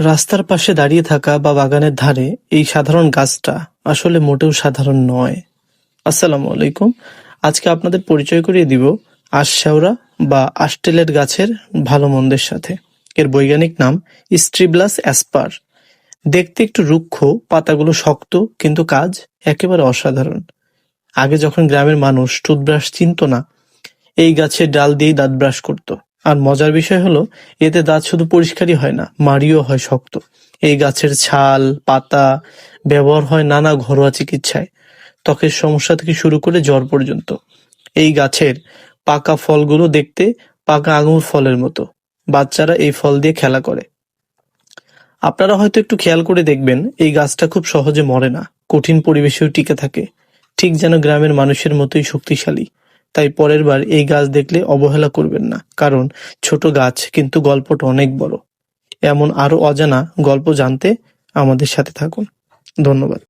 রাস্তার পাশে দাঁড়িয়ে থাকা বা বাগানের ধারে এই সাধারণ গাছটা আসলে মোটেও সাধারণ নয়। আসসালামু আলাইকুম। আজকে আপনাদের পরিচয় করিয়ে দিব আশশাওরা বা আষ্টেলের গাছের ভালো মন্দের সাথে। এর বৈজ্ঞানিক নাম স্ট্রিবলাস অ্যাসপার। দেখতে একটু রুক্ষ, পাতাগুলো শক্ত, কিন্তু কাজ একেবারে অসাধারণ। আগে যখন গ্রামের মানুষ টুথব্রাশ চিনতো না, এই গাছের ডাল দিয়েই দাঁত ব্রাশ করতো। আর মজার বিষয় হলো, এতে দাঁত শুধু পরিষ্কারই হয় না, মাড়িও হয় শক্ত। এই গাছের ছাল, পাতা ব্যবহার হয় নানা ঘরোয়া চিকিৎসায়, ত্বকের সমস্যা থেকে শুরু করে জ্বর পর্যন্ত। এই গাছের পাকা ফলগুলো দেখতে পাকা আঙুর ফলের মতো। বাচ্চারা এই ফল দিয়ে খেলা করে। আপনারা হয়তো একটু খেয়াল করে দেখবেন, এই গাছটা খুব সহজে মরে না, কঠিন পরিবেশেও টিকে থাকে, ঠিক যেন গ্রামের মানুষের মতোই শক্তিশালী। তাই পরের বার এই গাছ দেখলে অবহেলা করবেন না, কারণ ছোট গাছ কিন্তু গল্পটা অনেক বড়। এমন আরো অজানা গল্প জানতে আমাদের সাথে থাকুন। ধন্যবাদ।